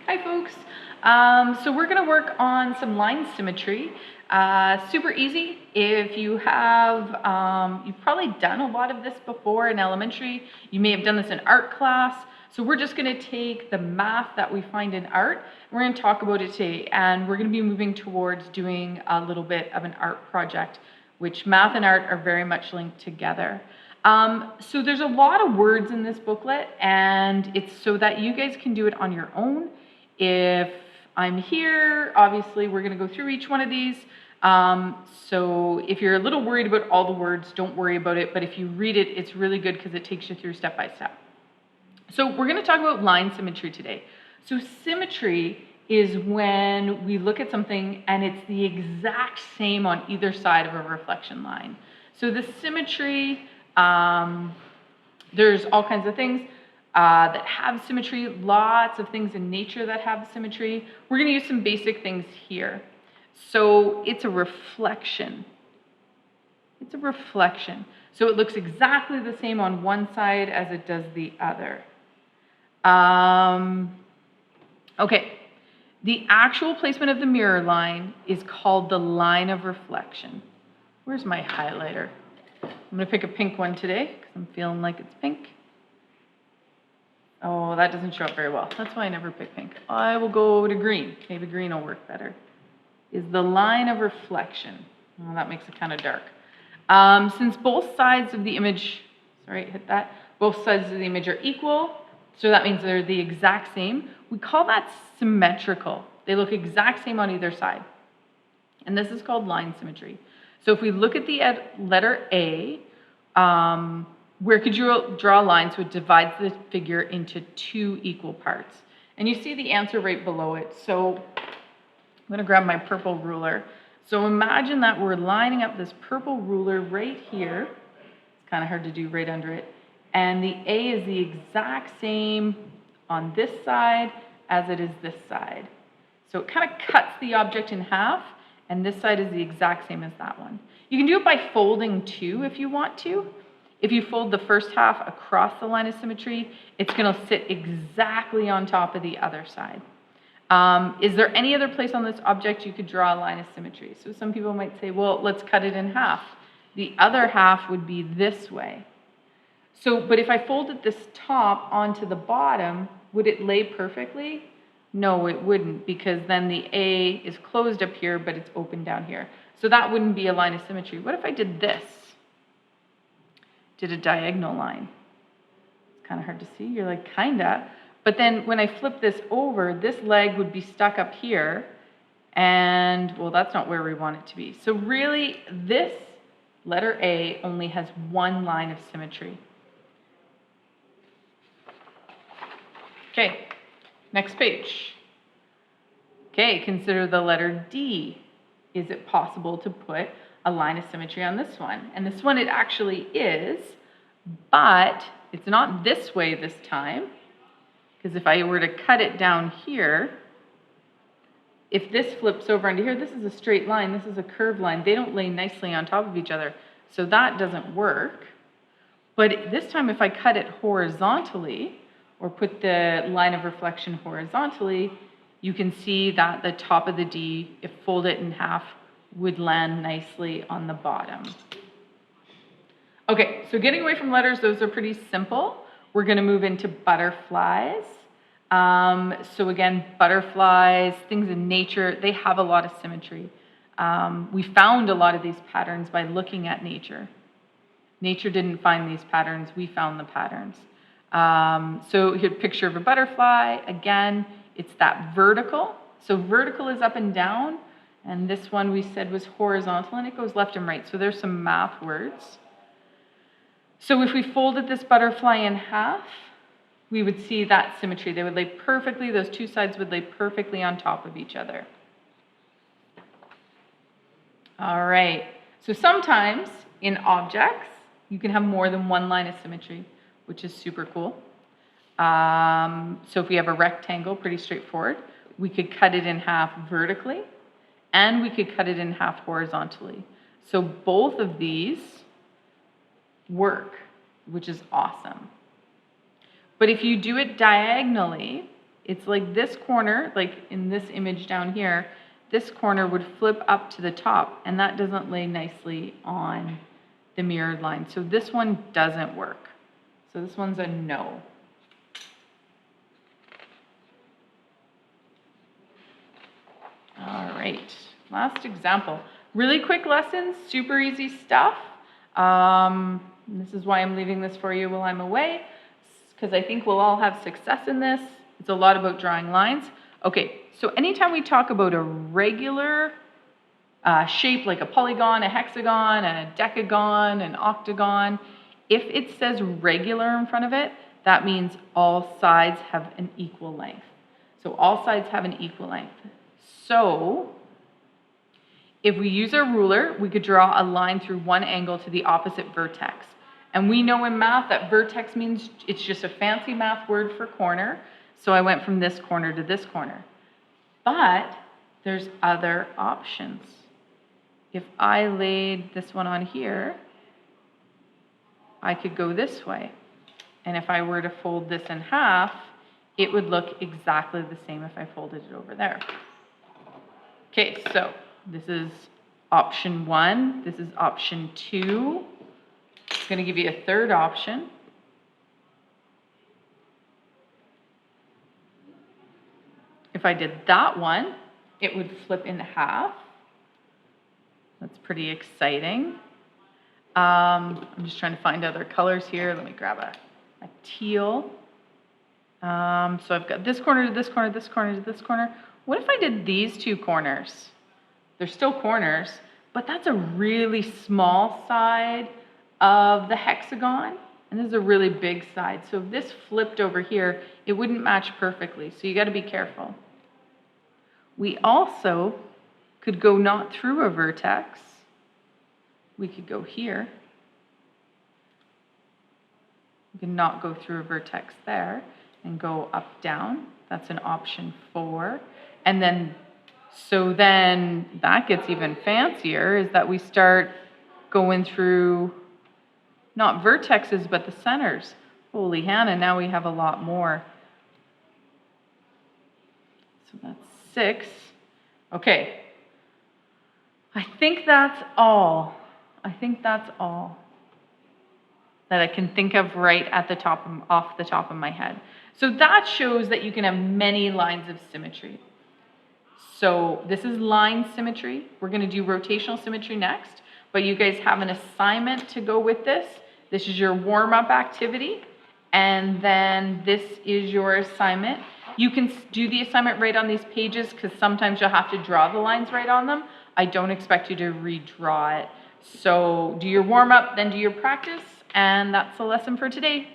Hi folks. So we're going to work on some line symmetry. Super easy. If you have, you've probably done a lot of this before in elementary. You may have done this in art class. So we're just going to take the math that we find in art, and we're going to talk about it today. And we're going to be moving towards doing a little bit of an art project, which math and art are very much linked together. So there's a lot of words in this booklet, and it's so that you guys can do it on your own. If I'm here, obviously we're going to go through each one of these. So if you're a little worried about all the words, don't worry about it. But if you read it, it's really good because it takes you through step by step. So we're going to talk about line symmetry today. So symmetry is when we look at something and it's the exact same on either side of a reflection line. So the symmetry, there's all kinds of things that have symmetry, lots of things in nature that have symmetry. We're going to use some basic things here. So it's a reflection. It's a reflection. So it looks exactly the same on one side as it does the other. Okay, the actual placement of the mirror line is called the line of reflection. Where's my highlighter? I'm going to pick a pink one today because I'm feeling like it's pink. Oh, that doesn't show up very well. That's why I never pick pink. I will go to green. Maybe green will work better. Is the line of reflection. Oh, that makes it kind of dark. Since both sides of the image, sorry, hit that. Both sides of the image are equal, so that means they're the exact same. We call that symmetrical. They look exact same on either side. And this is called line symmetry. So if we look at the letter A, where could you draw a line so it divides the figure into two equal parts? And you see the answer right below it. So I'm going to grab my purple ruler. So imagine that we're lining up this purple ruler right here. It's kind of hard to do right under it. And the A is the exact same on this side as it is this side. So it kind of cuts the object in half, and this side is the exact same as that one. You can do it by folding too if you want to. If you fold the first half across the line of symmetry, it's going to sit exactly on top of the other side. Is there any other place on this object you could draw a line of symmetry? So some people might say, well, let's cut it in half. The other half would be this way. So, but if I folded this top onto the bottom, would it lay perfectly? No, it wouldn't, because then the A is closed up here, but it's open down here. So that wouldn't be a line of symmetry. What if I did this? Did a diagonal line? It's kind of hard to see. You're like, kinda. But then when I flip this over, this leg would be stuck up here, and, well, that's not where we want it to be. So really, this letter A only has one line of symmetry. Okay, next page. Okay, consider the letter D. Is it possible to put a line of symmetry on this one? And this one it actually is, but it's not this way this time, because if I were to cut it down here, if this flips over into here, this is a straight line, this is a curved line. They don't lay nicely on top of each other, so that doesn't work. But this time if I cut it horizontally, or put the line of reflection horizontally, you can see that the top of the D, if fold it in half, would land nicely on the bottom. Okay, so getting away from letters, those are pretty simple. We're going to move into butterflies. So again, butterflies, things in nature, they have a lot of symmetry. We found a lot of these patterns by looking at nature. Nature didn't find these patterns, we found the patterns. So here's a picture of a butterfly. Again, it's that vertical. So vertical is up and down, and this one we said was horizontal, and it goes left and right. So there's some math words. So if we folded this butterfly in half, we would see that symmetry. They would lay perfectly, those two sides would lay perfectly on top of each other. All right, so sometimes in objects, you can have more than one line of symmetry, which is super cool. So if we have a rectangle, pretty straightforward, we could cut it in half vertically, and we could cut it in half horizontally. So both of these work, which is awesome. But if you do it diagonally, It's like this corner, like in this image down here, this corner would flip up to the top, and that doesn't lay nicely on the mirrored line. So this one doesn't work. So this one's a no. All right, last example. Really quick lessons, super easy stuff. This is why I'm leaving this for you while I'm away, because I think we'll all have success in this. It's a lot about drawing lines. Okay, so anytime we talk about a regular shape like a polygon, a hexagon, a decagon, an octagon, if it says regular in front of it, that means all sides have an equal length. So all sides have an equal length. So if we use our ruler, we could draw a line through one angle to the opposite vertex. And we know in math that vertex means it's just a fancy math word for corner. So I went from this corner to this corner. But there's other options. If I laid this one on here, I could go this way. And if I were to fold this in half, it would look exactly the same if I folded it over there. Okay, so this is option 1. This is option 2. I'm going to give you a third option. If I did that one, it would flip in half. That's pretty exciting. I'm just trying to find other colors here. Let me grab a teal. So I've got this corner to this corner, this corner to this corner. What if I did these two corners? They're still corners, but that's a really small side of the hexagon, and this is a really big side. So if this flipped over here, it wouldn't match perfectly, so you got to be careful. We also could go not through a vertex. We could go here. We can not go through a vertex there and go up, down. That's an option 4. And then, so then that gets even fancier, is that we start going through not vertexes, but the centers. Holy Hannah, now we have a lot more. So that's 6. Okay. I think that's all. I think that's all that I can think of right at the top of, off the top of my head. So that shows that you can have many lines of symmetry. So this is line symmetry. We're going to do rotational symmetry next, but you guys have an assignment to go with this. This is your warm-up activity, and then this is your assignment. You can do the assignment right on these pages because sometimes you'll have to draw the lines right on them. I don't expect you to redraw it. So do your warm-up, then do your practice, and that's the lesson for today.